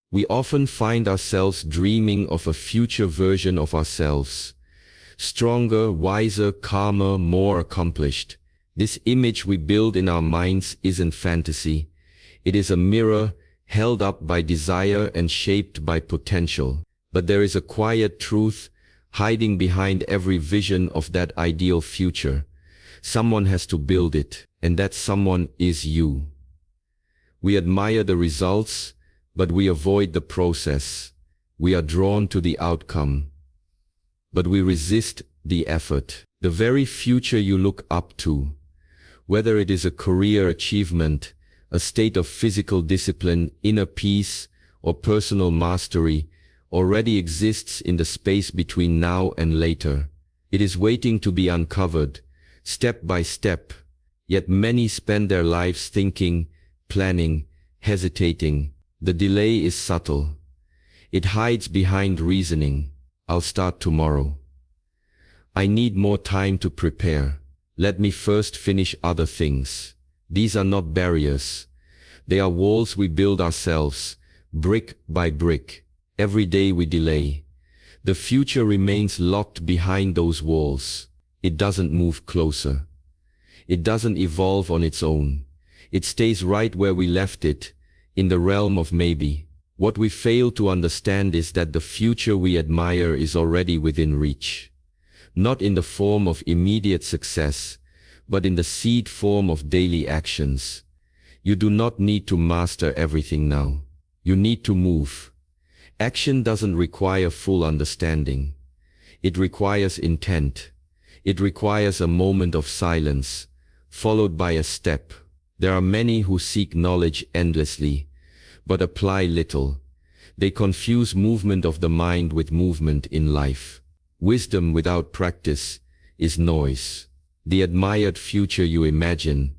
We often find ourselves dreaming of a future version of ourselves. Stronger, wiser, calmer, more accomplished. This image we build in our minds isn't fantasy. It is a mirror held up by desire and shaped by potential. But there is a quiet truth hiding behind every vision of that ideal future. Someone has to build it, and that someone is you. We admire the results, but we avoid the process. We are drawn to the outcome, but we resist the effort. The very future you look up to, whether it is a career achievement, a state of physical discipline, inner peace, or personal mastery, already exists in the space between now and later. It is waiting to be uncovered, step by step, yet many spend their lives thinking, planning, hesitating. The delay is subtle. It hides behind reasoning. I'll start tomorrow. I need more time to prepare. Let me first finish other things. These are not barriers. They are walls we build ourselves, brick by brick. Every day we delay. The future remains locked behind those walls. It doesn't move closer. It doesn't evolve on its own. It stays right where we left it, in the realm of maybe. What we fail to understand is that the future we admire is already within reach. Not in the form of immediate success, but in the seed form of daily actions. You do not need to master everything now. You need to move. Action doesn't require full understanding. It requires intent. It requires a moment of silence, followed by a step. There are many who seek knowledge endlessly, but apply little. They confuse movement of the mind with movement in life. Wisdom without practice is noise. The admired future you imagine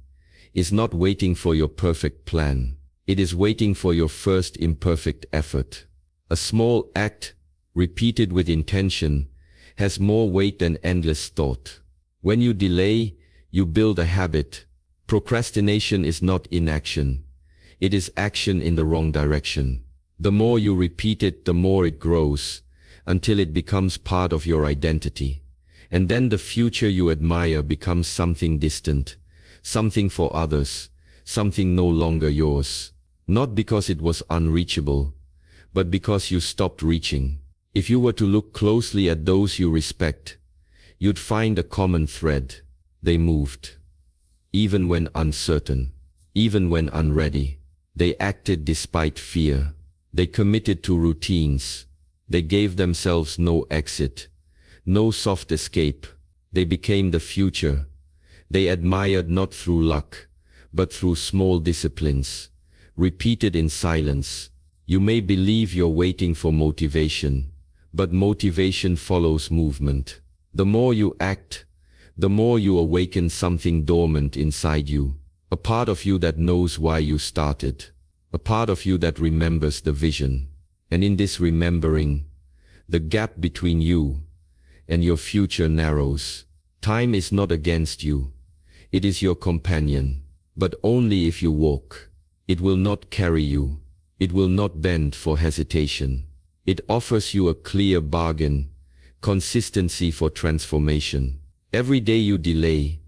is not waiting for your perfect plan. It is waiting for your first imperfect effort. A small act, repeated with intention, has more weight than endless thought. When you delay, you build a habit. Procrastination is not inaction. It is action in the wrong direction. The more you repeat it, the more it grows, until it becomes part of your identity. And then the future you admire becomes something distant, something for others, something no longer yours. Not because it was unreachable, but because you stopped reaching. If you were to look closely at those you respect, you'd find a common thread. They moved. Even when uncertain, even when unready. They acted despite fear. They committed to routines. They gave themselves no exit, no soft escape. They became the future. They admired not through luck, but through small disciplines, repeated in silence. You may believe you're waiting for motivation, but motivation follows movement. The more you act, the more you awaken something dormant inside you, a part of you that knows why you started, a part of you that remembers the vision. And in this remembering, the gap between you and your future narrows. Time is not against you. It is your companion, but only if you walk. It will not carry you. It will not bend for hesitation. It offers you a clear bargain, consistency for transformation. Every day you delay,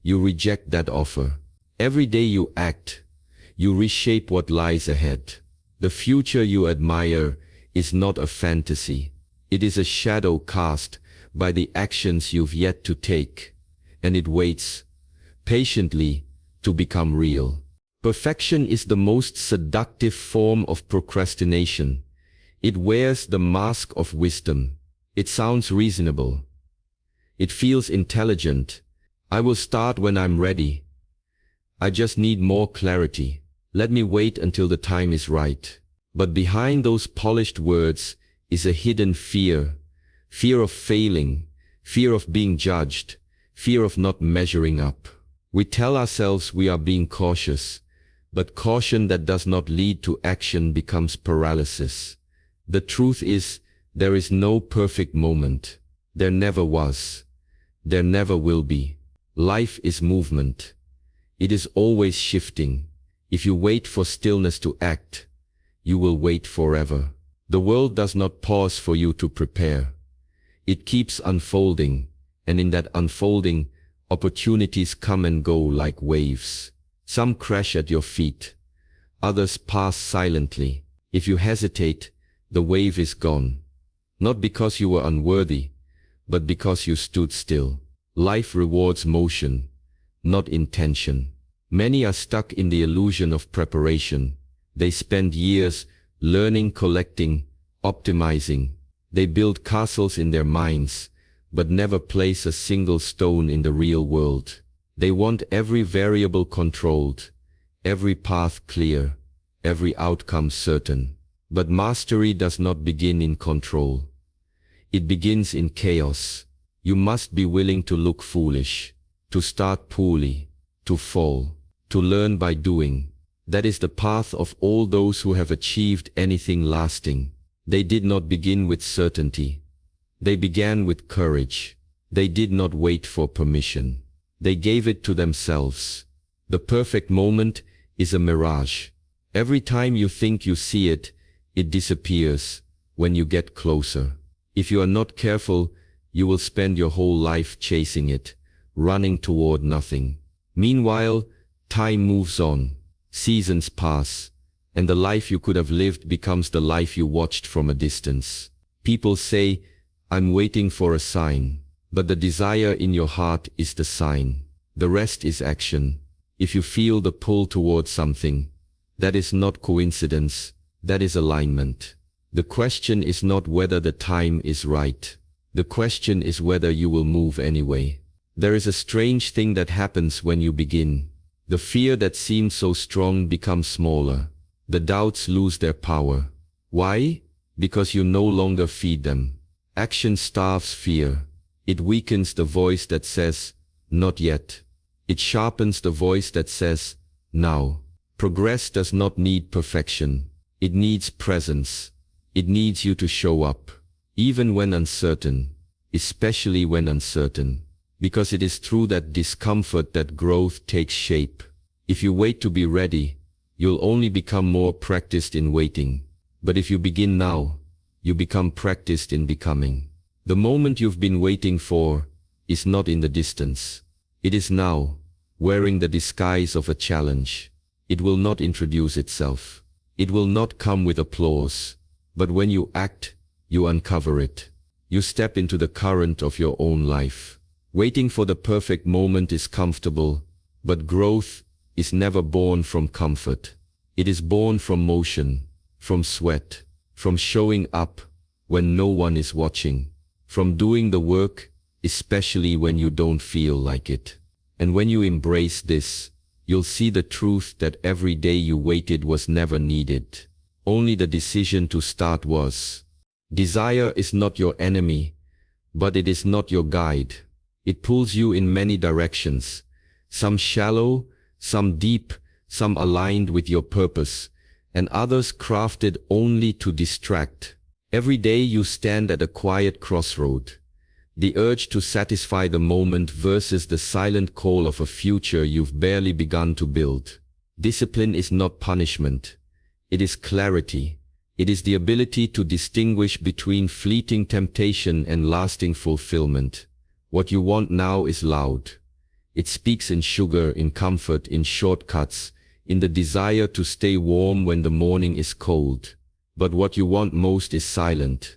you reject that offer. Every day you act, you reshape what lies ahead. The future you admire is not a fantasy. It is a shadow cast by the actions you've yet to take, and it waits patiently to become real. Perfection is the most seductive form of procrastination. It wears the mask of wisdom. It sounds reasonable. It feels intelligent. I will start when I'm ready. I just need more clarity. Let me wait until the time is right. But behind those polished words is a hidden fear. Fear of failing, fear of being judged, fear of not measuring up. We tell ourselves we are being cautious, but caution that does not lead to action becomes paralysis. The truth is, there is no perfect moment. There never was. There never will be. Life is movement. It is always shifting. If you wait for stillness to act, you will wait forever. The world does not pause for you to prepare. It keeps unfolding, and in that unfolding, opportunities come and go like waves. Some crash at your feet, others pass silently. If you hesitate, the wave is gone. Not because you were unworthy, but because you stood still. Life rewards motion, not intention. Many are stuck in the illusion of preparation. They spend years learning, collecting, optimizing. They build castles in their minds, but never place a single stone in the real world. They want every variable controlled, every path clear, every outcome certain. But mastery does not begin in control. It begins in chaos. You must be willing to look foolish, to start poorly, to fall, to learn by doing. That is the path of all those who have achieved anything lasting. They did not begin with certainty. They began with courage. They did not wait for permission. They gave it to themselves. The perfect moment is a mirage. Every time you think you see it, it disappears when you get closer. If you are not careful, you will spend your whole life chasing it, running toward nothing. Meanwhile, time moves on, seasons pass, and the life you could have lived becomes the life you watched from a distance. People say, "I'm waiting for a sign," but the desire in your heart is the sign. The rest is action. If you feel the pull toward something, that is not coincidence, that is alignment. The question is not whether the time is right. The question is whether you will move anyway. There is a strange thing that happens when you begin. The fear that seemed so strong becomes smaller. The doubts lose their power. Why? Because you no longer feed them. Action starves fear. It weakens the voice that says, "Not yet." It sharpens the voice that says, "Now." Progress does not need perfection. It needs presence. It needs you to show up, even when uncertain, especially when uncertain. Because it is through that discomfort that growth takes shape. If you wait to be ready, you'll only become more practiced in waiting. But if you begin now, you become practiced in becoming. The moment you've been waiting for is not in the distance. It is now, wearing the disguise of a challenge. It will not introduce itself. It will not come with applause. But when you act, you uncover it. You step into the current of your own life. Waiting for the perfect moment is comfortable, but growth is never born from comfort. It is born from motion, from sweat, from showing up when no one is watching, from doing the work, especially when you don't feel like it. And when you embrace this, you'll see the truth that every day you waited was never needed. Only the decision to start was. Desire is not your enemy, but it is not your guide. It pulls you in many directions, some shallow, some deep, some aligned with your purpose, and others crafted only to distract. Every day you stand at a quiet crossroad. The urge to satisfy the moment versus the silent call of a future you've barely begun to build. Discipline is not punishment. It is clarity. It is the ability to distinguish between fleeting temptation and lasting fulfillment. What you want now is loud. It speaks in sugar, in comfort, in shortcuts, in the desire to stay warm when the morning is cold. But what you want most is silent.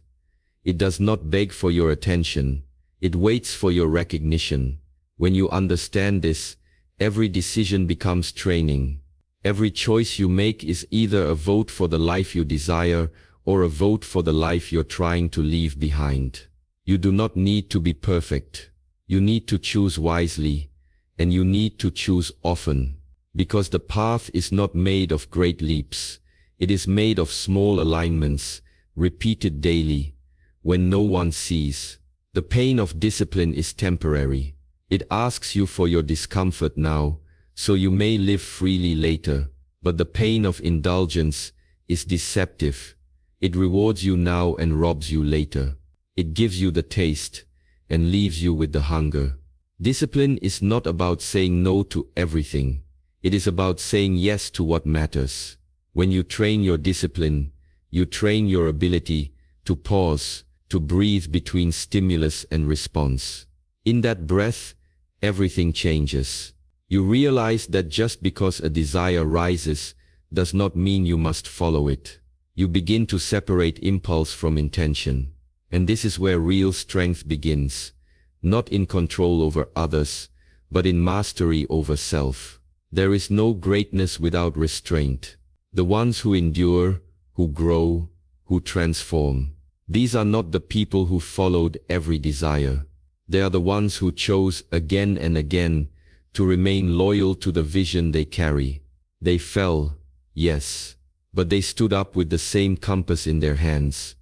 It does not beg for your attention. It waits for your recognition. When you understand this, every decision becomes training. Every choice you make is either a vote for the life you desire or a vote for the life you're trying to leave behind. You do not need to be perfect. You need to choose wisely, and you need to choose often, because the path is not made of great leaps. It is made of small alignments, repeated daily, when no one sees. The pain of discipline is temporary. It asks you for your discomfort now, so you may live freely later. But the pain of indulgence is deceptive. It rewards you now and robs you later. It gives you the taste and leaves you with the hunger. Discipline is not about saying no to everything. It is about saying yes to what matters. When you train your discipline, you train your ability to pause, to breathe between stimulus and response. In that breath, everything changes. You realize that just because a desire rises does not mean you must follow it. You begin to separate impulse from intention. And this is where real strength begins, not in control over others, but in mastery over self. There is no greatness without restraint. The ones who endure, who grow, who transform. These are not the people who followed every desire. They are the ones who chose again and again to remain loyal to the vision they carry. They fell, yes, but they stood up with the same compass in their hands,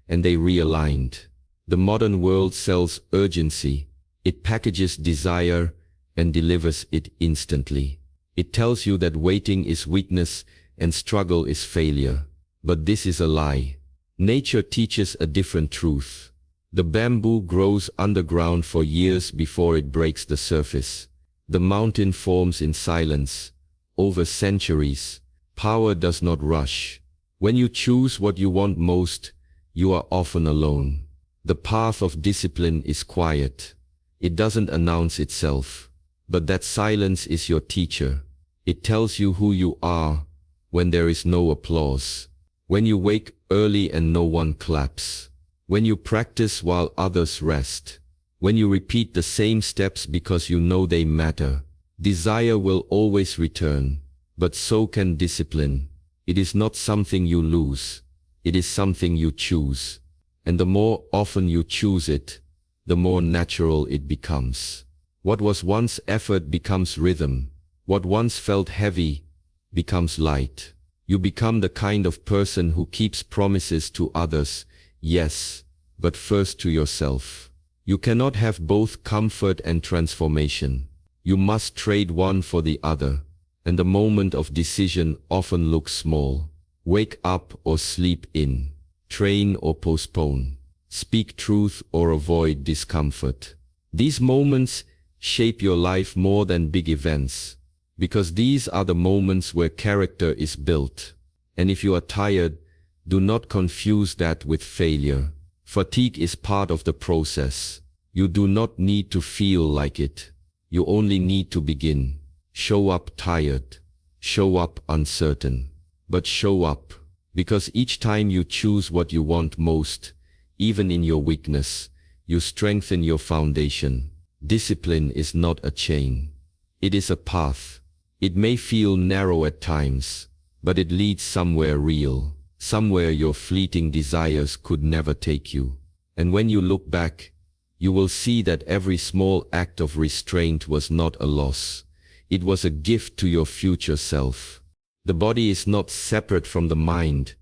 and they realigned. The modern world sells urgency. It packages desire and delivers it instantly. It tells you that waiting is weakness and struggle is failure. But this is a lie. Nature teaches a different truth. The bamboo grows underground for years before it breaks the surface. The mountain forms in silence, over centuries. Power does not rush. When you choose what you want most, you are often alone. The path of discipline is quiet. It doesn't announce itself. But that silence is your teacher. It tells you who you are when there is no applause. When you wake early and no one claps. When you practice while others rest. When you repeat the same steps because you know they matter. Desire will always return, but so can discipline. It is not something you lose. It is something you choose. And the more often you choose it, the more natural it becomes. What was once effort becomes rhythm. What once felt heavy becomes light. You become the kind of person who keeps promises to others, yes, but first to yourself. You cannot have both comfort and transformation. You must trade one for the other, and the moment of decision often looks small. Wake up or sleep in. Train or postpone. Speak truth or avoid discomfort. These moments shape your life more than big events, because these are the moments where character is built. And if you are tired, do not confuse that with failure. Fatigue is part of the process. You do not need to feel like it. You only need to begin. Show up tired. Show up uncertain. But show up, because each time you choose what you want most, even in your weakness, you strengthen your foundation. Discipline is not a chain. It is a path. It may feel narrow at times, but it leads somewhere real, somewhere your fleeting desires could never take you. And when you look back, you will see that every small act of restraint was not a loss. It was a gift to your future self. The body is not separate from the mind.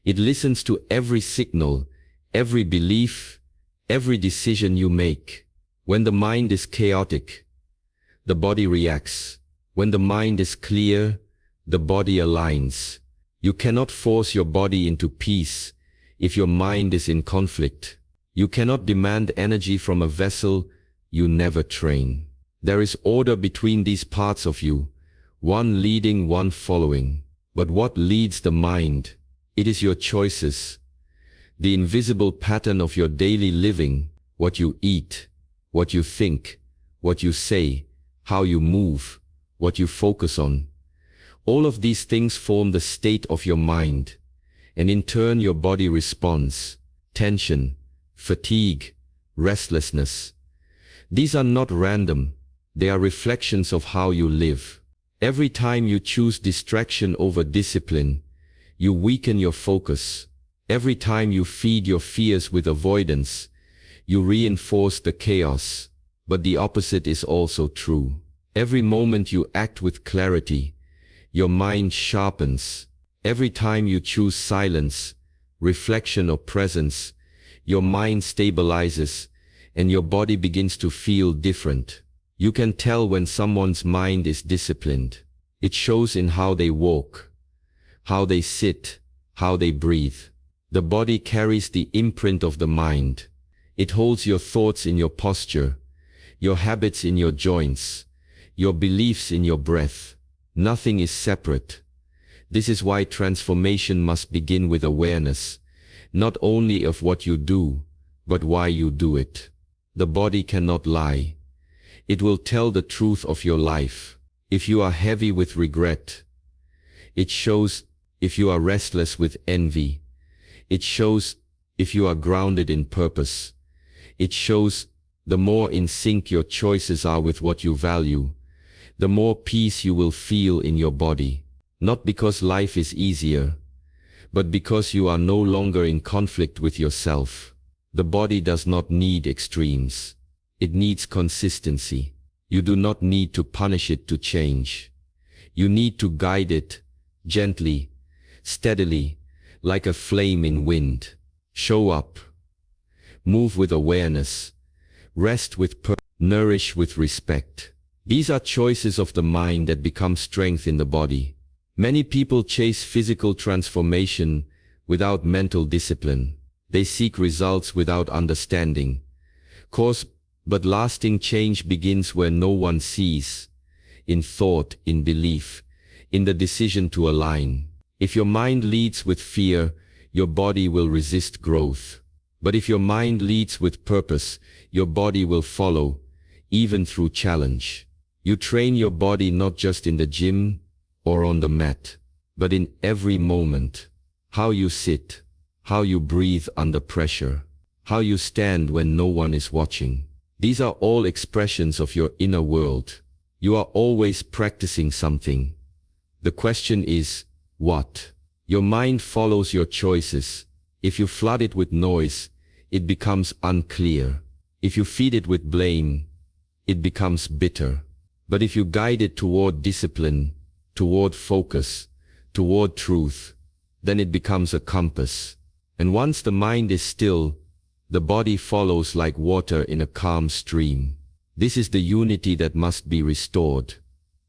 It listens to every signal, every belief, every decision you make. When the mind is chaotic, the body reacts. When the mind is clear, the body aligns. You cannot force your body into peace if your mind is in conflict. You cannot demand energy from a vessel you never train. There is order between these parts of you, one leading, one following. But what leads the mind? It is your choices, the invisible pattern of your daily living, what you eat, what you think, what you say, how you move, what you focus on. All of these things form the state of your mind, and in turn your body responds. Tension, fatigue, restlessness. These are not random. They are reflections of how you live. Every time you choose distraction over discipline, you weaken your focus. Every time you feed your fears with avoidance, you reinforce the chaos. But the opposite is also true. Every moment you act with clarity, your mind sharpens. Every time you choose silence, reflection or presence, your mind stabilizes and your body begins to feel different. You can tell when someone's mind is disciplined. It shows in how they walk, how they sit, how they breathe. The body carries the imprint of the mind. It holds your thoughts in your posture, your habits in your joints, your beliefs in your breath. Nothing is separate. This is why transformation must begin with awareness, not only of what you do, but why you do it. The body cannot lie. It will tell the truth of your life. If you are heavy with regret, it shows. If you are restless with envy, it shows. If you are grounded in purpose, it shows. The more in sync your choices are with what you value, the more peace you will feel in your body. Not because life is easier, but because you are no longer in conflict with yourself. The body does not need extremes. It needs consistency. You do not need to punish it to change. You need to guide it gently, steadily, like a flame in wind. Show up. Move with awareness. Rest with purpose. Nourish with respect. These are choices of the mind that become strength in the body. Many people chase physical transformation without mental discipline. They seek results without understanding. But lasting change begins where no one sees. In thought, in belief, in the decision to align. If your mind leads with fear, your body will resist growth. But if your mind leads with purpose, your body will follow, even through challenge. You train your body not just in the gym or on the mat, but in every moment. How you sit, how you breathe under pressure, how you stand when no one is watching. These are all expressions of your inner world. You are always practicing something. The question is, what? Your mind follows your choices. If you flood it with noise, it becomes unclear. If you feed it with blame, it becomes bitter. But if you guide it toward discipline, toward focus, toward truth, then it becomes a compass. And once the mind is still, the body follows like water in a calm stream. This is the unity that must be restored.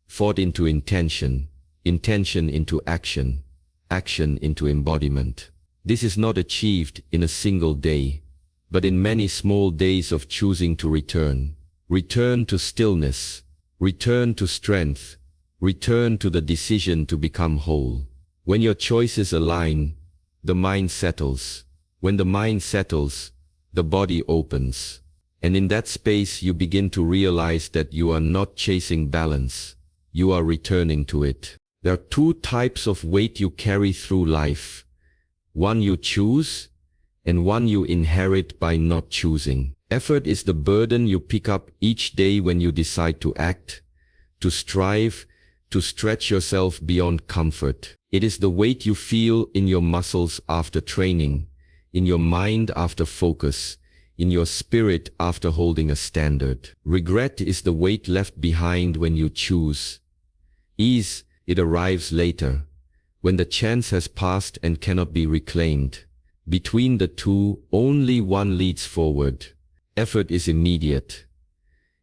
Thought into intention, intention into action, action into embodiment. This is not achieved in a single day, but in many small days of choosing to return. Return to stillness. Return to strength. Return to the decision to become whole. When your choices align, the mind settles. When the mind settles, the body opens. And in that space you begin to realize that you are not chasing balance. You are returning to it. There are two types of weight you carry through life. One you choose, and one you inherit by not choosing. Effort is the burden you pick up each day when you decide to act, to strive, to stretch yourself beyond comfort. It is the weight you feel in your muscles after training, in your mind after focus, in your spirit after holding a standard. Regret is the weight left behind when you choose. Ease, it arrives later, when the chance has passed and cannot be reclaimed. Between the two, only one leads forward. Effort is immediate.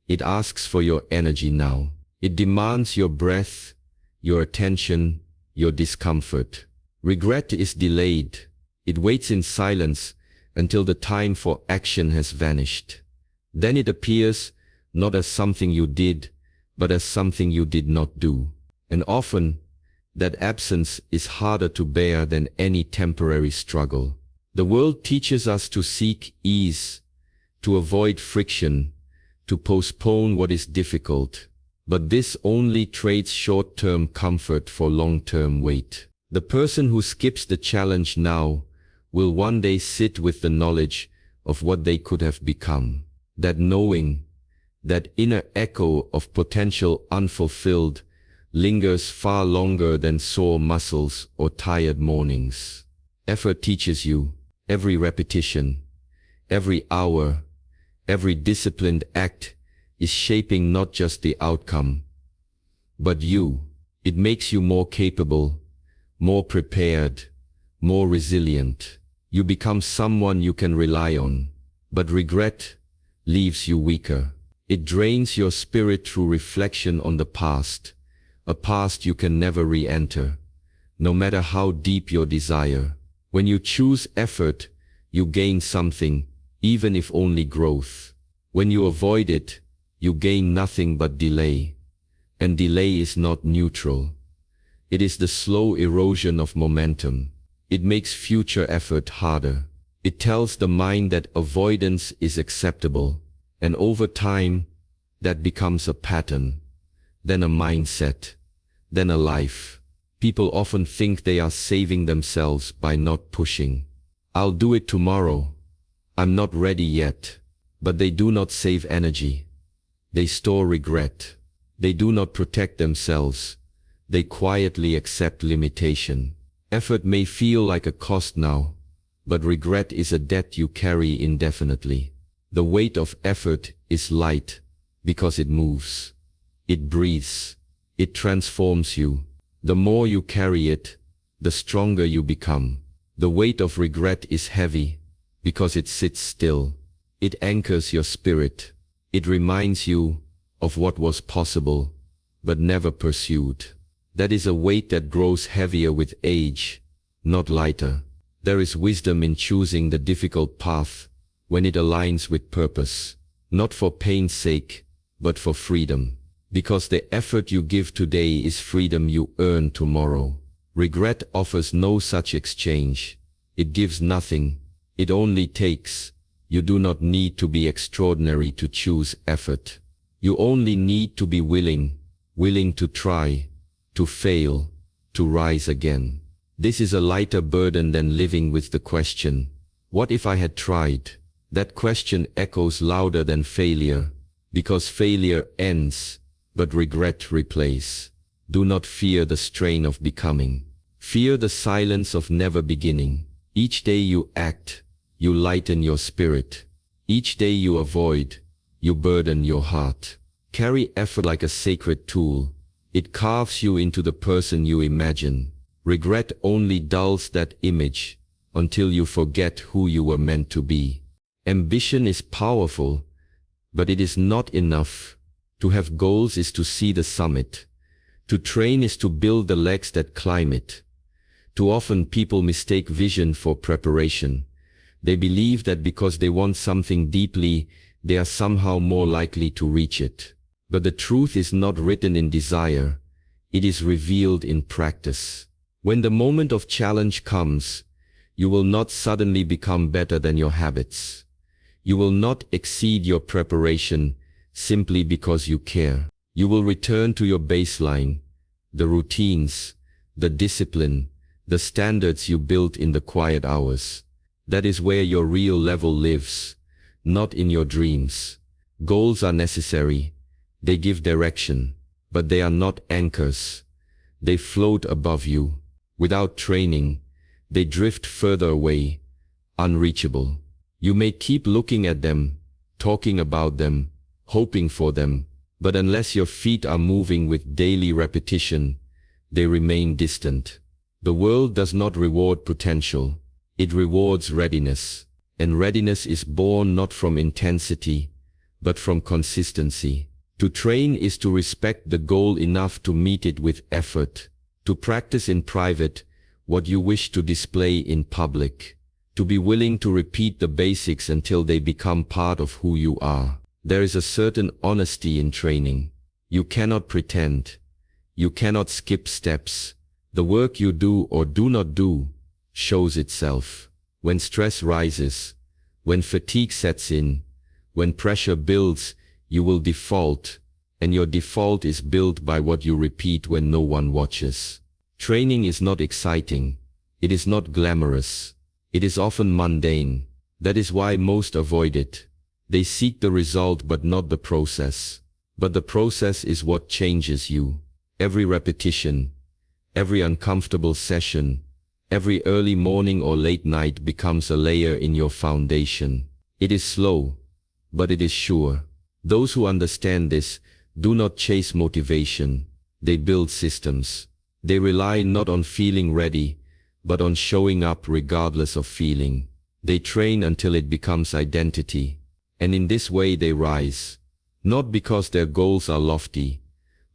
It asks for your energy now. It demands your breath, your attention, your discomfort. Regret is delayed. It waits in silence until the time for action has vanished. Then it appears not as something you did, but as something you did not do. And often, that absence is harder to bear than any temporary struggle. The world teaches us to seek ease, to avoid friction, to postpone what is difficult. But this only trades short-term comfort for long-term weight. The person who skips the challenge now will one day sit with the knowledge of what they could have become. That knowing, that inner echo of potential unfulfilled, lingers far longer than sore muscles or tired mornings. Effort teaches you. Every repetition, every hour, every disciplined act is shaping not just the outcome, but you. It makes you more capable, more prepared, more resilient. You become someone you can rely on. But regret leaves you weaker. It drains your spirit through reflection on the past, a past you can never re-enter, no matter how deep your desire. When you choose effort, you gain something, even if only growth. When you avoid it, you gain nothing but delay. And delay is not neutral. It is the slow erosion of momentum. It makes future effort harder. It tells the mind that avoidance is acceptable, and over time, that becomes a pattern, then a mindset, then a life. People often think they are saving themselves by not pushing. I'll do it tomorrow. I'm not ready yet. But they do not save energy. They store regret. They do not protect themselves. They quietly accept limitation. Effort may feel like a cost now, but regret is a debt you carry indefinitely. The weight of effort is light because it moves. It breathes. It transforms you. The more you carry it, the stronger you become. The weight of regret is heavy because it sits still. It anchors your spirit. It reminds you of what was possible, but never pursued. That is a weight that grows heavier with age, not lighter. There is wisdom in choosing the difficult path when it aligns with purpose, not for pain's sake, but for freedom. Because the effort you give today is freedom you earn tomorrow. Regret offers no such exchange. It gives nothing. It only takes. You do not need to be extraordinary to choose effort. You only need to be willing to try, to fail, to rise again. This is a lighter burden than living with the question, what if I had tried? That question echoes louder than failure, because failure ends, but regret replaces. Do not fear the strain of becoming. Fear the silence of never beginning. Each day you act, you lighten your spirit. Each day you avoid, you burden your heart. Carry effort like a sacred tool. It carves you into the person you imagine. Regret only dulls that image until you forget who you were meant to be. Ambition is powerful, but it is not enough. To have goals is to see the summit. To train is to build the legs that climb it. Too often people mistake vision for preparation. They believe that because they want something deeply, they are somehow more likely to reach it. But the truth is not written in desire. It is revealed in practice. When the moment of challenge comes, you will not suddenly become better than your habits. You will not exceed your preparation simply because you care. You will return to your baseline, the routines, the discipline, the standards you built in the quiet hours. That is where your real level lives, not in your dreams. Goals are necessary. They give direction, but they are not anchors. They float above you. Without training, they drift further away, unreachable. You may keep looking at them, talking about them, hoping for them, but unless your feet are moving with daily repetition, they remain distant. The world does not reward potential. It rewards readiness. And readiness is born not from intensity, but from consistency. To train is to respect the goal enough to meet it with effort. To practice in private what you wish to display in public. To be willing to repeat the basics until they become part of who you are. There is a certain honesty in training. You cannot pretend. You cannot skip steps. The work you do or do not do shows itself. When stress rises, when fatigue sets in, when pressure builds, you will default, and your default is built by what you repeat when no one watches. Training is not exciting. It is not glamorous. It is often mundane. That is why most avoid it. They seek the result but not the process. But the process is what changes you. Every repetition, every uncomfortable session, every early morning or late night becomes a layer in your foundation. It is slow, but it is sure. Those who understand this do not chase motivation. They build systems. They rely not on feeling ready, but on showing up regardless of feeling. They train until it becomes identity. And in this way they rise, not because their goals are lofty,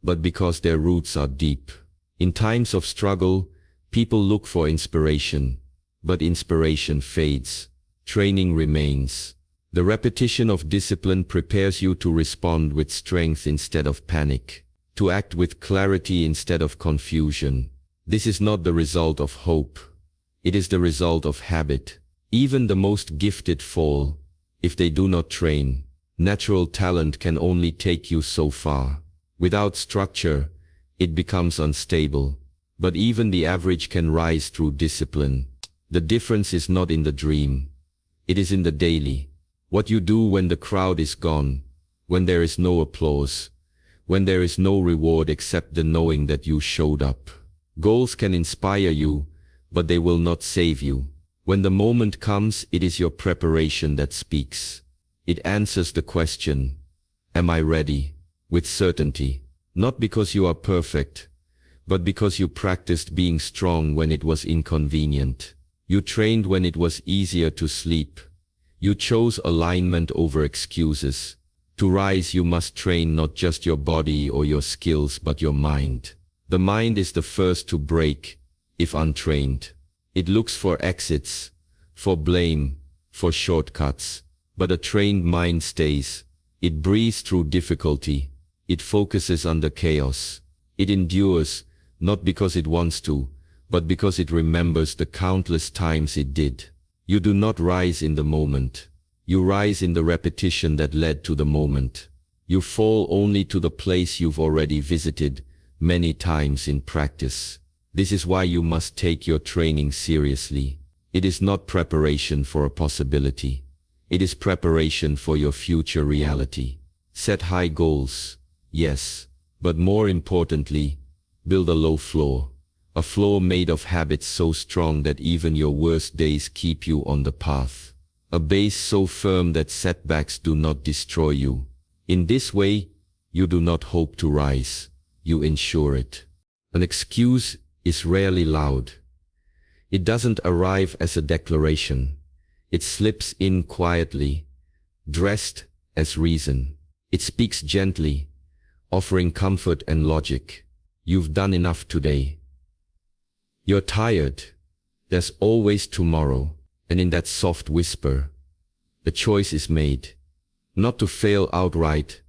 but because their roots are deep. In times of struggle, people look for inspiration, but inspiration fades. Training remains. The repetition of discipline prepares you to respond with strength instead of panic, to act with clarity instead of confusion. This is not the result of hope. It is the result of habit. Even the most gifted fall, if they do not train. Natural talent can only take you so far. Without structure, it becomes unstable. But even the average can rise through discipline. The difference is not in the dream. It is in the daily. What you do when the crowd is gone, when there is no applause, when there is no reward except the knowing that you showed up. Goals can inspire you, but they will not save you. When the moment comes, it is your preparation that speaks. It answers the question, am I ready? With certainty. Not because you are perfect, but because you practiced being strong when it was inconvenient. You trained when it was easier to sleep. You chose alignment over excuses. To rise, you must train not just your body or your skills, but your mind. The mind is the first to break, if untrained. It looks for exits, for blame, for shortcuts. But a trained mind stays. It breathes through difficulty. It focuses under chaos. It endures, not because it wants to, but because it remembers the countless times it did. You do not rise in the moment. You rise in the repetition that led to the moment. You fall only to the place you've already visited many times in practice. This is why you must take your training seriously. It is not preparation for a possibility. It is preparation for your future reality. Set high goals, yes, but more importantly, build a low floor. A floor made of habits so strong that even your worst days keep you on the path. A base so firm that setbacks do not destroy you. In this way, you do not hope to rise, you ensure it. An excuse is rarely loud. It doesn't arrive as a declaration. It slips in quietly, dressed as reason. It speaks gently, offering comfort and logic. You've done enough today. You're tired. There's always tomorrow. And in that soft whisper, the choice is made. Not to fail outright,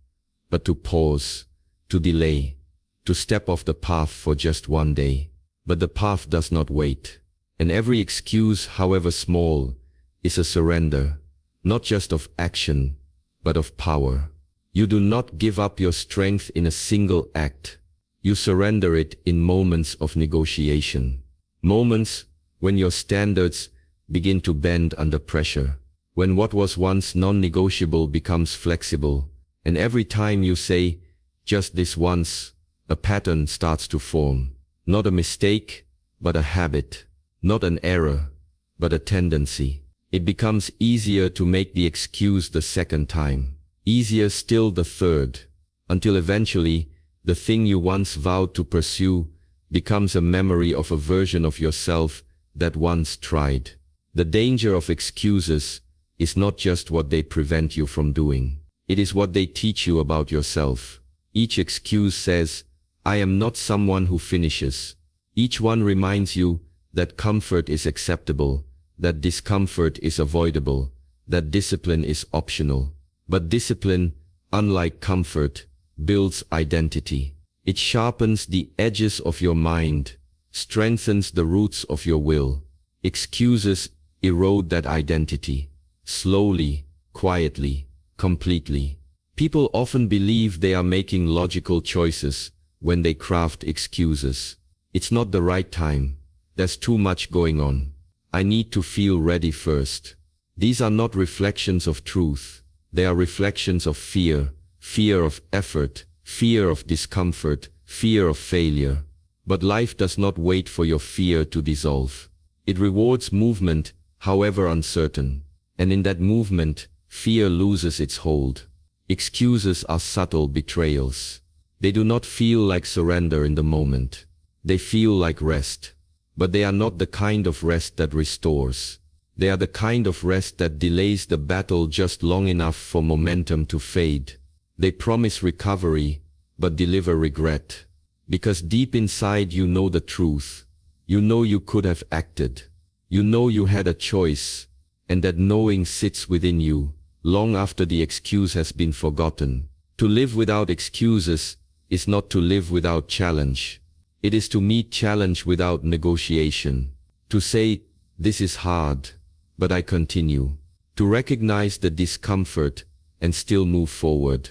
but to pause, to delay, to step off the path for just one day. But the path does not wait. And every excuse, however small, is a surrender, not just of action, but of power. You do not give up your strength in a single act. You surrender it in moments of negotiation. Moments when your standards begin to bend under pressure. When what was once non-negotiable becomes flexible. And every time you say, just this once, a pattern starts to form. Not a mistake, but a habit. Not an error, but a tendency. It becomes easier to make the excuse the second time. Easier still the third. Until eventually, the thing you once vowed to pursue becomes a memory of a version of yourself that once tried. The danger of excuses is not just what they prevent you from doing. It is what they teach you about yourself. Each excuse says, I am not someone who finishes. Each one reminds you that comfort is acceptable, that discomfort is avoidable, that discipline is optional. But discipline, unlike comfort, builds identity. It sharpens the edges of your mind, strengthens the roots of your will. Excuses erode that identity. Slowly, quietly, completely. People often believe they are making logical choices when they craft excuses. It's not the right time. There's too much going on. I need to feel ready first. These are not reflections of truth. They are reflections of fear. Fear of effort, fear of discomfort, fear of failure. But life does not wait for your fear to dissolve. It rewards movement, however uncertain. And in that movement, fear loses its hold. Excuses are subtle betrayals. They do not feel like surrender in the moment. They feel like rest. But they are not the kind of rest that restores. They are the kind of rest that delays the battle just long enough for momentum to fade. They promise recovery, but deliver regret. Because deep inside you know the truth. You know you could have acted. You know you had a choice. And that knowing sits within you, long after the excuse has been forgotten. To live without excuses is not to live without challenge. It is to meet challenge without negotiation. To say, this is hard, but I continue. To recognize the discomfort and still move forward.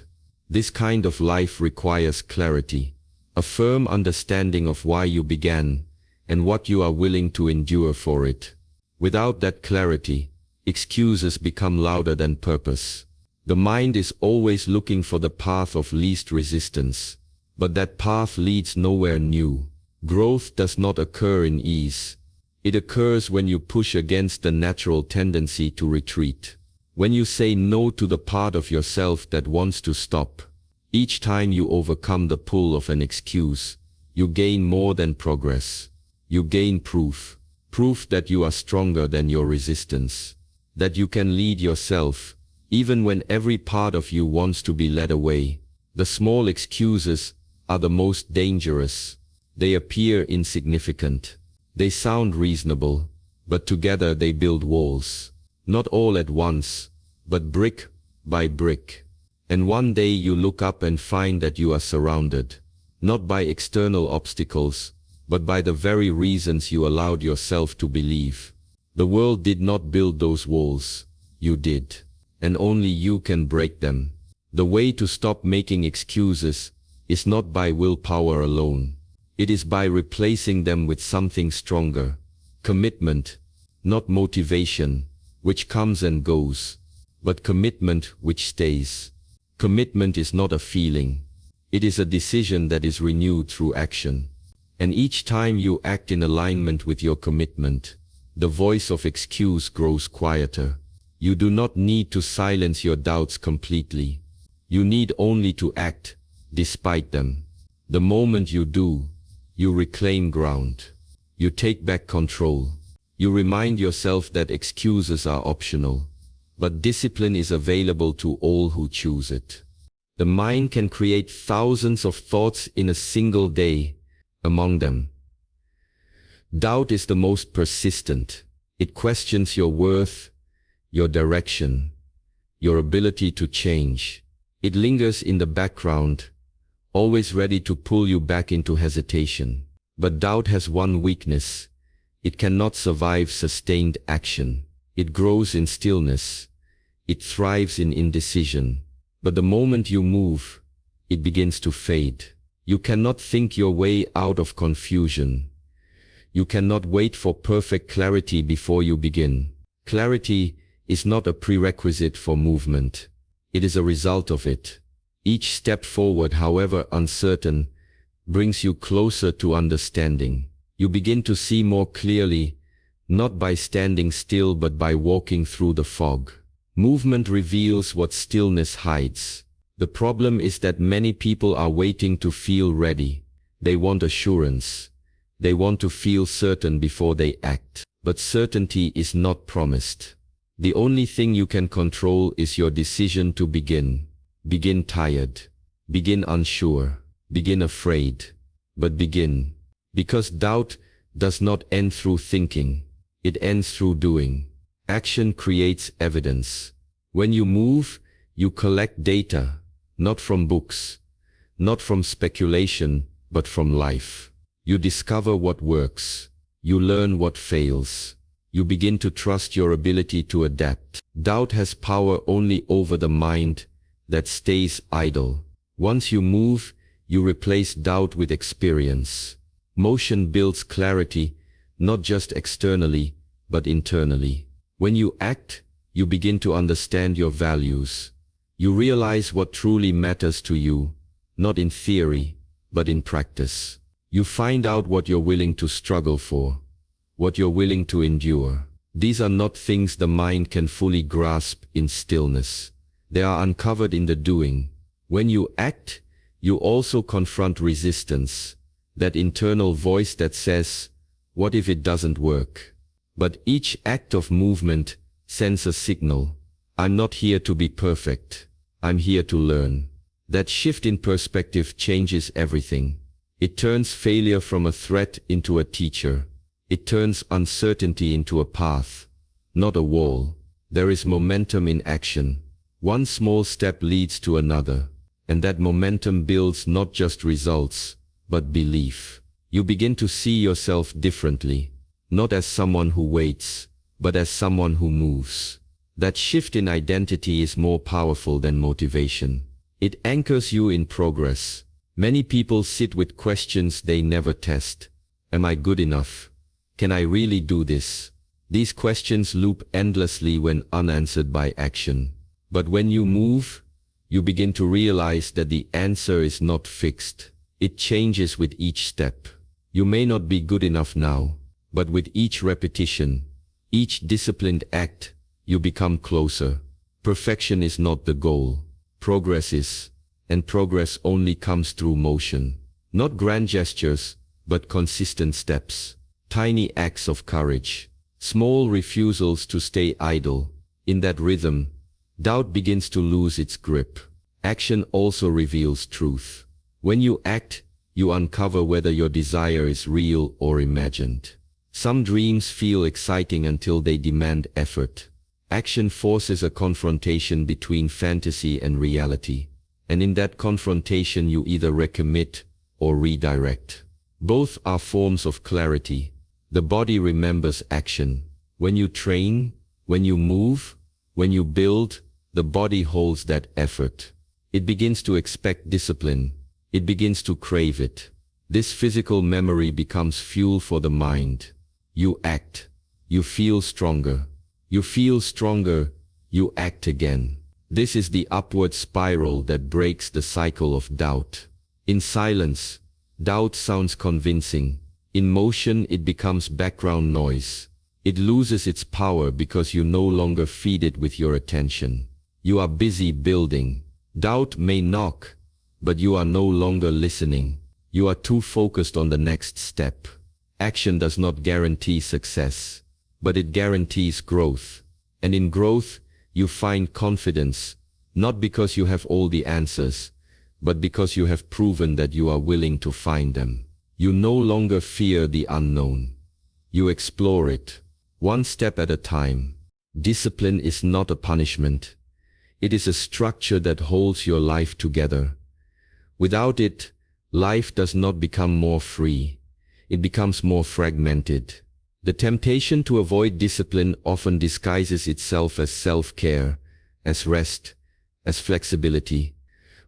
This kind of life requires clarity, a firm understanding of why you began and what you are willing to endure for it. Without that clarity, excuses become louder than purpose. The mind is always looking for the path of least resistance, but that path leads nowhere new. Growth does not occur in ease. It occurs when you push against the natural tendency to retreat. When you say no to the part of yourself that wants to stop. Each time you overcome the pull of an excuse, you gain more than progress. You gain proof. Proof that you are stronger than your resistance. That you can lead yourself, even when every part of you wants to be led away. The small excuses are the most dangerous. They appear insignificant. They sound reasonable, but together they build walls. Not all at once, but brick by brick. And one day you look up and find that you are surrounded, not by external obstacles, but by the very reasons you allowed yourself to believe. The world did not build those walls. You did. And only you can break them. The way to stop making excuses is not by willpower alone. It is by replacing them with something stronger. Commitment, not motivation, which comes and goes, but commitment which stays. Commitment is not a feeling. It is a decision that is renewed through action. And each time you act in alignment with your commitment, the voice of excuse grows quieter. You do not need to silence your doubts completely. You need only to act, despite them. The moment you do, you reclaim ground. You take back control. You remind yourself that excuses are optional, but discipline is available to all who choose it. The mind can create thousands of thoughts in a single day. Among them, doubt is the most persistent. It questions your worth, your direction, your ability to change. It lingers in the background, always ready to pull you back into hesitation. But doubt has one weakness. It cannot survive sustained action. It grows in stillness. It thrives in indecision. But the moment you move, it begins to fade. You cannot think your way out of confusion. You cannot wait for perfect clarity before you begin. Clarity is not a prerequisite for movement. It is a result of it. Each step forward, however uncertain, brings you closer to understanding. You begin to see more clearly, not by standing still but by walking through the fog. Movement reveals what stillness hides. The problem is that many people are waiting to feel ready. They want assurance. They want to feel certain before they act. But certainty is not promised. The only thing you can control is your decision to begin. Begin tired. Begin unsure. Begin afraid. But begin. Because doubt does not end through thinking. It ends through doing. Action creates evidence. When you move, you collect data. Not from books, not from speculation, but from life. You discover what works. You learn what fails. You begin to trust your ability to adapt. Doubt has power only over the mind that stays idle. Once you move, you replace doubt with experience. Motion builds clarity, not just externally, but internally. When you act, you begin to understand your values. You realize what truly matters to you, not in theory, but in practice. You find out what you're willing to struggle for, what you're willing to endure. These are not things the mind can fully grasp in stillness. They are uncovered in the doing. When you act, you also confront resistance, that internal voice that says, what if it doesn't work? But each act of movement sends a signal. I'm not here to be perfect. I'm here to learn. That shift in perspective changes everything. It turns failure from a threat into a teacher. It turns uncertainty into a path, not a wall. There is momentum in action. One small step leads to another, and that momentum builds not just results, but belief. You begin to see yourself differently, not as someone who waits, but as someone who moves. That shift in identity is more powerful than motivation. It anchors you in progress. Many people sit with questions they never test. Am I good enough? Can I really do this? These questions loop endlessly when unanswered by action. But when you move, you begin to realize that the answer is not fixed. It changes with each step. You may not be good enough now, but with each repetition, each disciplined act, you become closer. Perfection is not the goal. Progress is, and progress only comes through motion. Not grand gestures, but consistent steps. Tiny acts of courage. Small refusals to stay idle. In that rhythm, doubt begins to lose its grip. Action also reveals truth. When you act, you uncover whether your desire is real or imagined. Some dreams feel exciting until they demand effort. Action forces a confrontation between fantasy and reality. And in that confrontation you either recommit or redirect. Both are forms of clarity. The body remembers action. When you train, when you move, when you build, the body holds that effort. It begins to expect discipline. It begins to crave it. This physical memory becomes fuel for the mind. You act. You feel stronger. You feel stronger. You act again. This is the upward spiral that breaks the cycle of doubt. In silence, doubt sounds convincing. In motion, it becomes background noise. It loses its power because you no longer feed it with your attention. You are busy building. Doubt may knock, but you are no longer listening. You are too focused on the next step. Action does not guarantee success, but it guarantees growth. And in growth, you find confidence, not because you have all the answers, but because you have proven that you are willing to find them. You no longer fear the unknown. You explore it, one step at a time. Discipline is not a punishment. It is a structure that holds your life together. Without it, life does not become more free. It becomes more fragmented. The temptation to avoid discipline often disguises itself as self-care, as rest, as flexibility.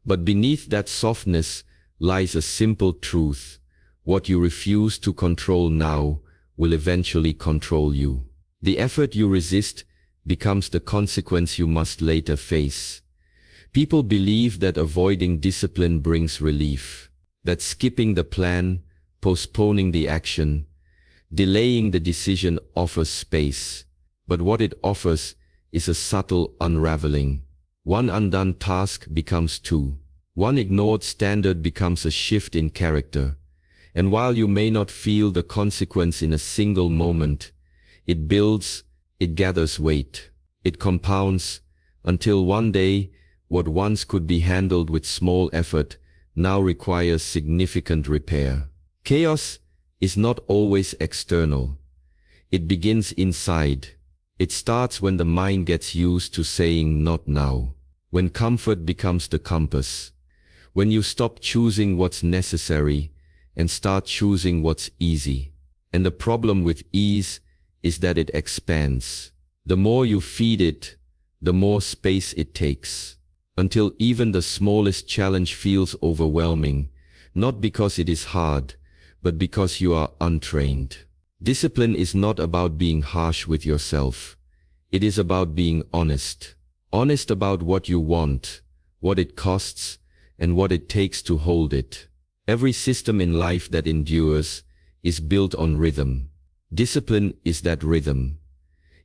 But beneath that softness lies a simple truth. What you refuse to control now will eventually control you. The effort you resist becomes the consequence you must later face. People believe that avoiding discipline brings relief, that skipping the plan, postponing the action, delaying the decision offers space. But what it offers is a subtle unraveling. One undone task becomes two. One ignored standard becomes a shift in character. And while you may not feel the consequence in a single moment, it builds, it gathers weight, it compounds, until one day, what once could be handled with small effort now requires significant repair. Chaos is not always external. It begins inside. It starts when the mind gets used to saying not now, when comfort becomes the compass, when you stop choosing what's necessary and start choosing what's easy. And the problem with ease is that it expands. The more you feed it, the more space it takes, until even the smallest challenge feels overwhelming, not because it is hard, but because you are untrained. Discipline is not about being harsh with yourself. It is about being honest. Honest about what you want, what it costs, and what it takes to hold it. Every system in life that endures is built on rhythm. Discipline is that rhythm.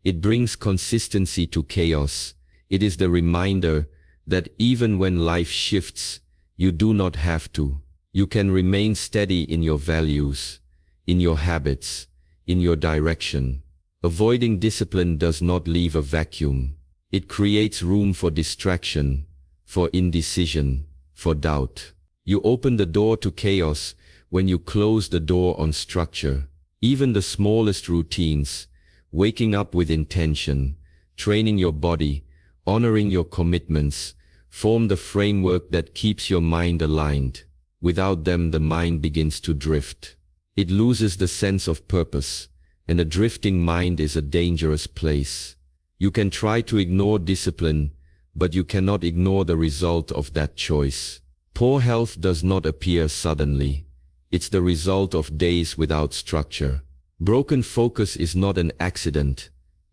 It brings consistency to chaos. It is the reminder that even when life shifts, you do not have to. You can remain steady in your values, in your habits, in your direction. Avoiding discipline does not leave a vacuum. It creates room for distraction, for indecision, for doubt. You open the door to chaos when you close the door on structure. Even the smallest routines, waking up with intention, training your body, honoring your commitments, form the framework that keeps your mind aligned. Without them, the mind begins to drift. It loses the sense of purpose, and a drifting mind is a dangerous place. You can try to ignore discipline, but you cannot ignore the result of that choice. Poor health does not appear suddenly. It's the result of days without structure. Broken focus is not an accident.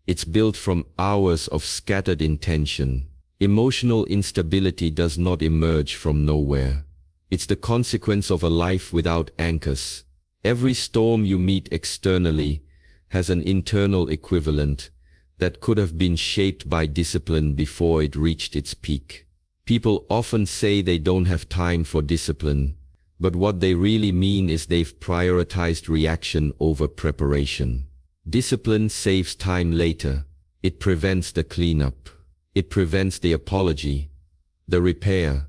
It's built from hours of scattered intention. Emotional instability does not emerge from nowhere. It's the consequence of a life without anchors. Every storm you meet externally has an internal equivalent that could have been shaped by discipline before it reached its peak. People often say they don't have time for discipline, but what they really mean is they've prioritized reaction over preparation. Discipline saves time later. It prevents the cleanup. It prevents the apology, the repair,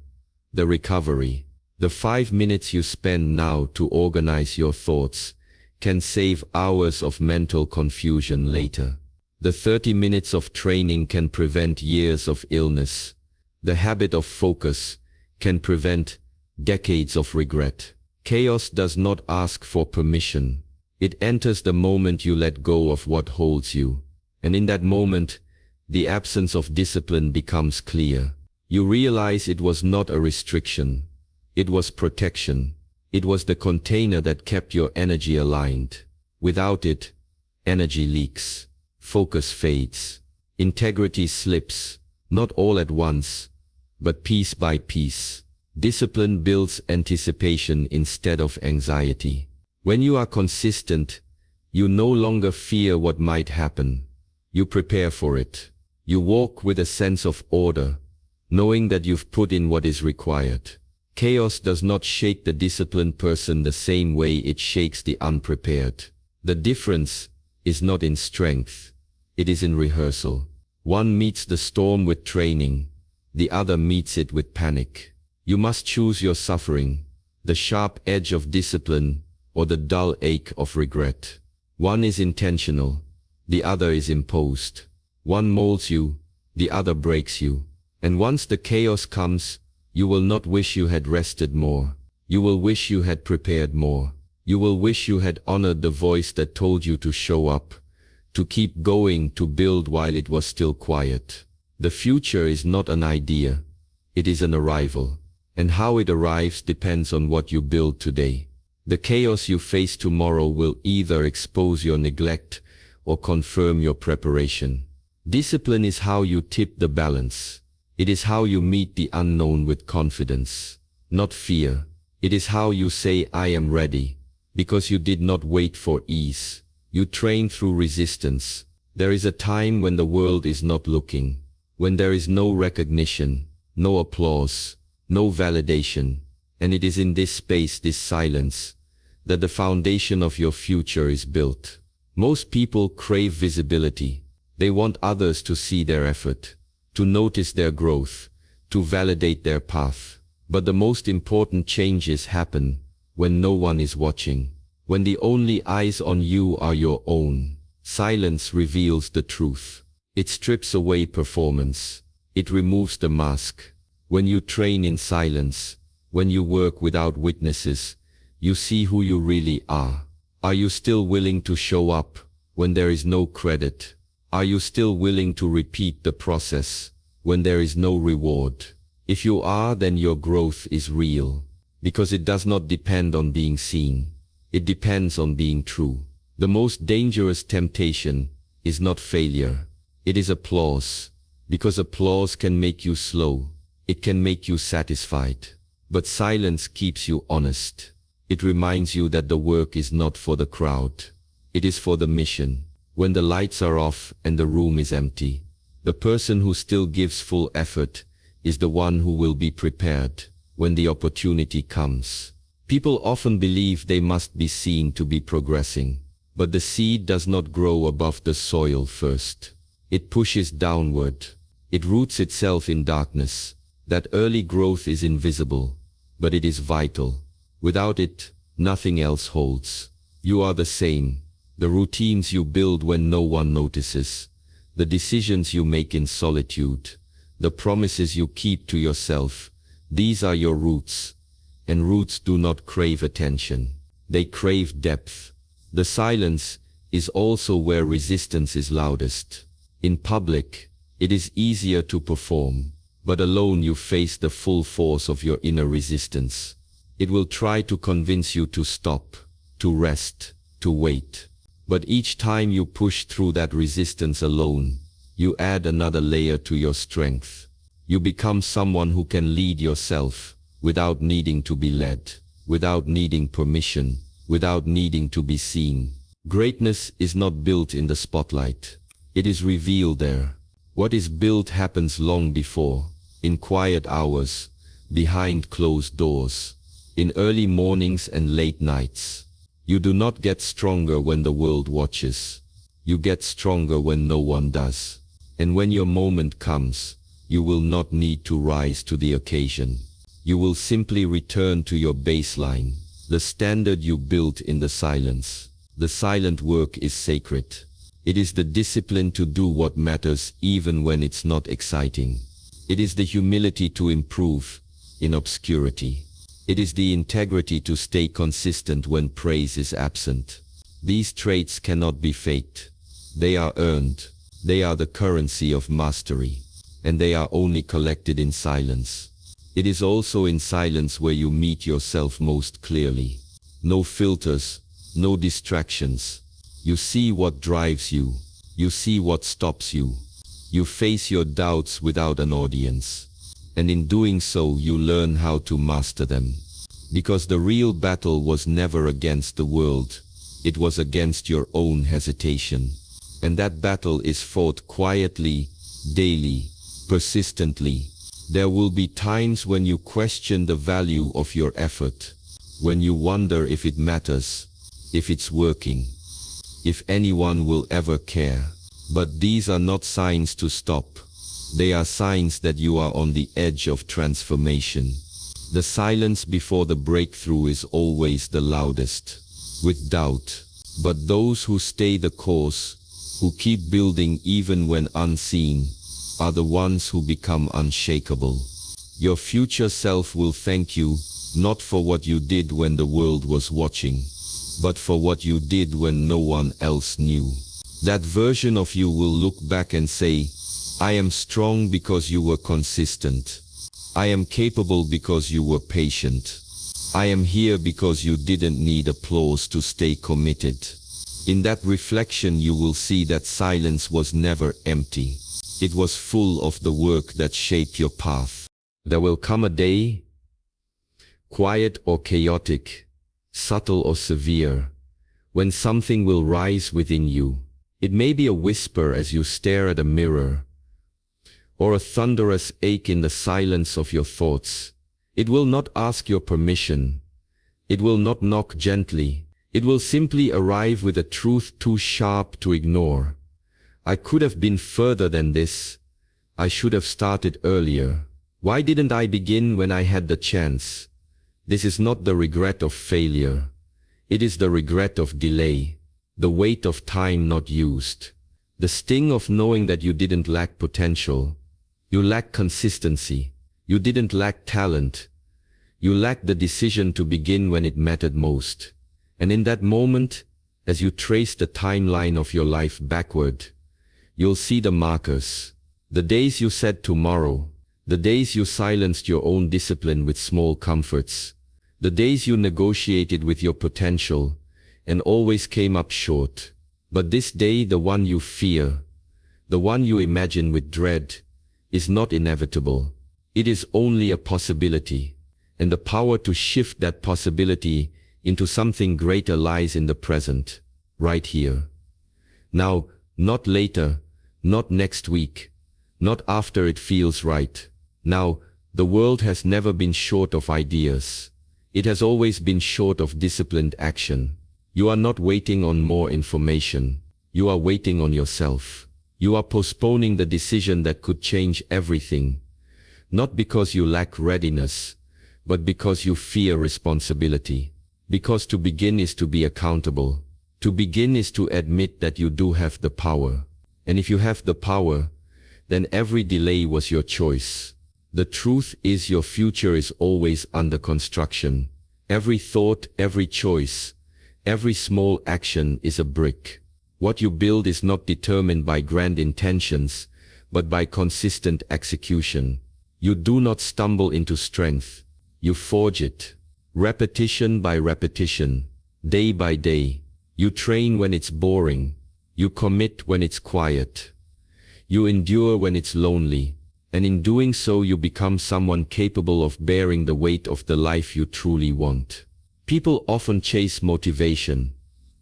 the recovery. The 5 minutes you spend now to organize your thoughts can save hours of mental confusion later. The 30 minutes of training can prevent years of illness. The habit of focus can prevent decades of regret. Chaos does not ask for permission. It enters the moment you let go of what holds you. And in that moment, the absence of discipline becomes clear. You realize it was not a restriction. It was protection. It was the container that kept your energy aligned. Without it, energy leaks. Focus fades. Integrity slips. Not all at once, but piece by piece. Discipline builds anticipation instead of anxiety. When you are consistent, you no longer fear what might happen. You prepare for it. You walk with a sense of order, knowing that you've put in what is required. Chaos does not shake the disciplined person the same way it shakes the unprepared. The difference is not in strength, it is in rehearsal. One meets the storm with training, the other meets it with panic. You must choose your suffering, the sharp edge of discipline or the dull ache of regret. One is intentional, the other is imposed. One molds you, the other breaks you. And once the chaos comes, you will not wish you had rested more. You will wish you had prepared more. You will wish you had honored the voice that told you to show up, to keep going, to build while it was still quiet. The future is not an idea, it is an arrival. And how it arrives depends on what you build today. The chaos you face tomorrow will either expose your neglect or confirm your preparation. Discipline is how you tip the balance. It is how you meet the unknown with confidence, not fear. It is how you say, I am ready, because you did not wait for ease. You train through resistance. There is a time when the world is not looking, when there is no recognition, no applause, no validation. And it is in this space, this silence, that the foundation of your future is built. Most people crave visibility. They want others to see their effort, to notice their growth, to validate their path. But the most important changes happen when no one is watching, when the only eyes on you are your own. Silence reveals the truth. It strips away performance. It removes the mask. When you train in silence, when you work without witnesses, you see who you really are. Are you still willing to show up when there is no credit? Are you still willing to repeat the process when there is no reward? If you are, then your growth is real, because it does not depend on being seen. It depends on being true. The most dangerous temptation is not failure. It is applause, because applause can make you slow. It can make you satisfied. But silence keeps you honest. It reminds you that the work is not for the crowd. It is for the mission. When the lights are off and the room is empty, the person who still gives full effort is the one who will be prepared when the opportunity comes. People often believe they must be seen to be progressing, but the seed does not grow above the soil first. It pushes downward. It roots itself in darkness. That early growth is invisible, but it is vital. Without it, nothing else holds. You are the same. The routines you build when no one notices, the decisions you make in solitude, the promises you keep to yourself, these are your roots, and roots do not crave attention. They crave depth. The silence is also where resistance is loudest. In public, it is easier to perform, but alone you face the full force of your inner resistance. It will try to convince you to stop, to rest, to wait. But each time you push through that resistance alone, you add another layer to your strength. You become someone who can lead yourself without needing to be led, without needing permission, without needing to be seen. Greatness is not built in the spotlight. It is revealed there. What is built happens long before, in quiet hours, behind closed doors, in early mornings and late nights. You do not get stronger when the world watches. You get stronger when no one does. And when your moment comes, you will not need to rise to the occasion. You will simply return to your baseline, the standard you built in the silence. The silent work is sacred. It is the discipline to do what matters even when it's not exciting. It is the humility to improve in obscurity. It is the integrity to stay consistent when praise is absent. These traits cannot be faked. They are earned. They are the currency of mastery, and they are only collected in silence. It is also in silence where you meet yourself most clearly. No filters, no distractions. You see what drives you. You see what stops you. You face your doubts without an audience. And in doing so, you learn how to master them. Because the real battle was never against the world. It was against your own hesitation. And that battle is fought quietly, daily, persistently. There will be times when you question the value of your effort, when you wonder if it matters, if it's working, if anyone will ever care. But these are not signs to stop. They are signs that you are on the edge of transformation. The silence before the breakthrough is always the loudest, with doubt. But those who stay the course, who keep building even when unseen, are the ones who become unshakable. Your future self will thank you, not for what you did when the world was watching, but for what you did when no one else knew. That version of you will look back and say, I am strong because you were consistent. I am capable because you were patient. I am here because you didn't need applause to stay committed. In that reflection you will see that silence was never empty. It was full of the work that shaped your path. There will come a day, quiet or chaotic, subtle or severe, when something will rise within you. It may be a whisper as you stare at a mirror, or a thunderous ache in the silence of your thoughts. It will not ask your permission. It will not knock gently. It will simply arrive with a truth too sharp to ignore. I could have been further than this. I should have started earlier. Why didn't I begin when I had the chance? This is not the regret of failure. It is the regret of delay, the weight of time not used, the sting of knowing that you didn't lack potential. You lacked consistency. You didn't lack talent. You lacked the decision to begin when it mattered most. And in that moment, as you trace the timeline of your life backward, you'll see the markers. The days you said tomorrow, the days you silenced your own discipline with small comforts, the days you negotiated with your potential and always came up short. But this day, the one you fear, the one you imagine with dread, is not inevitable. It is only a possibility, and the power to shift that possibility into something greater lies in the present, right here. Now, not later, not next week, not after it feels right. Now, the world has never been short of ideas. It has always been short of disciplined action. You are not waiting on more information. You are waiting on yourself. You are postponing the decision that could change everything, not because you lack readiness, but because you fear responsibility. Because to begin is to be accountable. To begin is to admit that you do have the power. And if you have the power, then every delay was your choice. The truth is your future is always under construction. Every thought, every choice, Every small action is a brick. What you build is not determined by grand intentions, but by consistent execution. You do not stumble into strength. You forge it. Repetition by repetition. Day by day. You train when it's boring. You commit when it's quiet. You endure when it's lonely. And in doing so you become someone capable of bearing the weight of the life you truly want. People often chase motivation.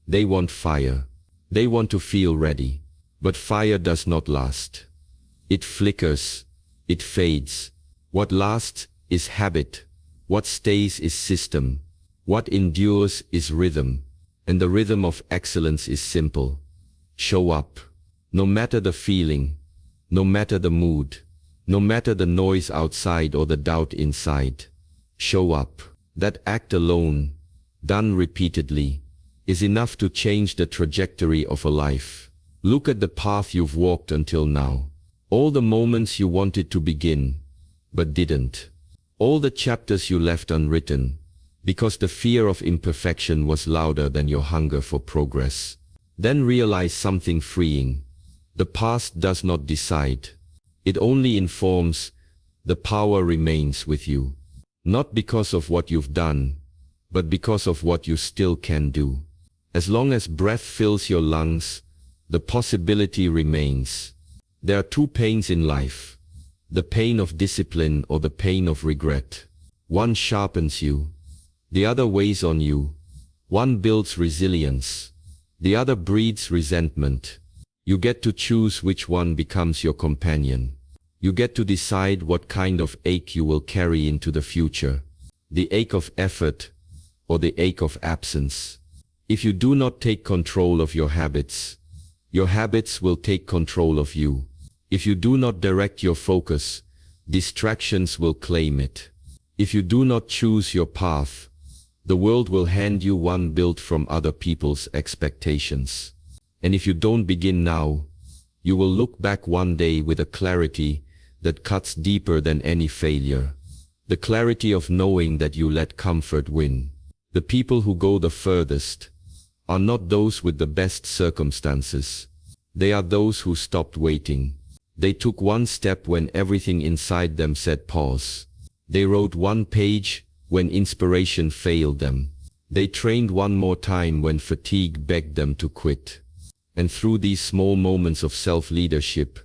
They want fire. They want to feel ready. But fire does not last. It flickers. It fades. What lasts is habit. What stays is system. What endures is rhythm. And the rhythm of excellence is simple. Show up. No matter the feeling. No matter the mood. No matter the noise outside or the doubt inside. Show up. That act alone, done repeatedly, is enough to change the trajectory of a life. Look at the path you've walked until now. All the moments you wanted to begin, but didn't. All the chapters you left unwritten, because the fear of imperfection was louder than your hunger for progress. Then realize something freeing. The past does not decide. It only informs. The power remains with you. Not because of what you've done, but because of what you still can do. As long as breath fills your lungs, the possibility remains. There are two pains in life. The pain of discipline or the pain of regret. One sharpens you. The other weighs on you. One builds resilience. The other breeds resentment. You get to choose which one becomes your companion. You get to decide what kind of ache you will carry into the future. The ache of effort or the ache of absence. If you do not take control of your habits will take control of you. If you do not direct your focus, distractions will claim it. If you do not choose your path, the world will hand you one built from other people's expectations. And if you don't begin now, you will look back one day with a clarity that cuts deeper than any failure. The clarity of knowing that you let comfort win. The people who go the furthest are not those with the best circumstances. They are those who stopped waiting. They took one step when everything inside them said pause. They wrote one page when inspiration failed them. They trained one more time when fatigue begged them to quit. And through these small moments of self-leadership,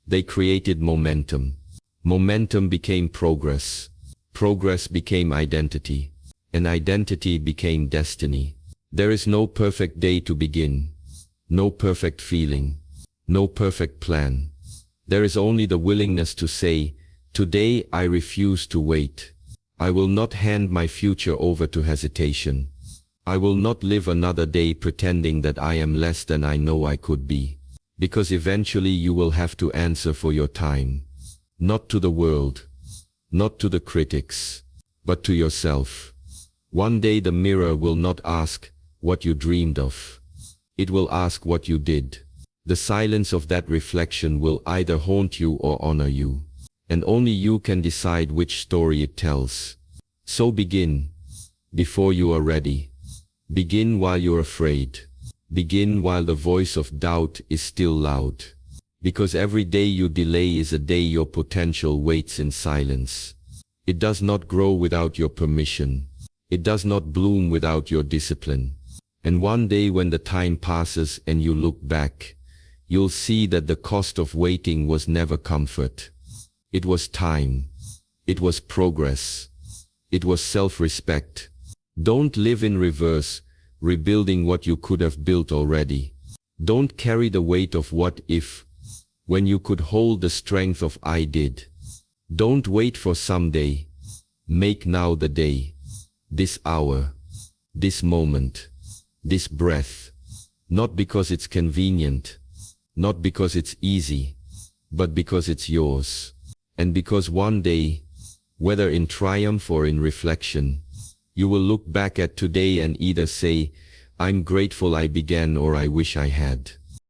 they created momentum. Momentum became progress. Progress became identity. And identity became destiny. There is no perfect day to begin. No perfect feeling. No perfect plan. There is only the willingness to say, today I refuse to wait. I will not hand my future over to hesitation. I will not live another day pretending that I am less than I know I could be. Because eventually you will have to answer for your time. Not to the world, not to the critics, but to yourself. One day the mirror will not ask what you dreamed of. It will ask what you did. The silence of that reflection will either haunt you or honor you. And only you can decide which story it tells. So begin, before you are ready. Begin while you're afraid. Begin while the voice of doubt is still loud. Because every day you delay is a day your potential waits in silence. It does not grow without your permission. It does not bloom without your discipline. And one day when the time passes and you look back, you'll see that the cost of waiting was never comfort. It was time. It was progress. It was self-respect. Don't live in reverse, rebuilding what you could have built already. Don't carry the weight of what if, when you could hold the strength of I did. Don't wait for someday. Make now the day. This hour. This moment. This breath. Not because it's convenient. Not because it's easy. But because it's yours. And because one day, whether in triumph or in reflection, you will look back at today and either say, I'm grateful I began or I wish I had.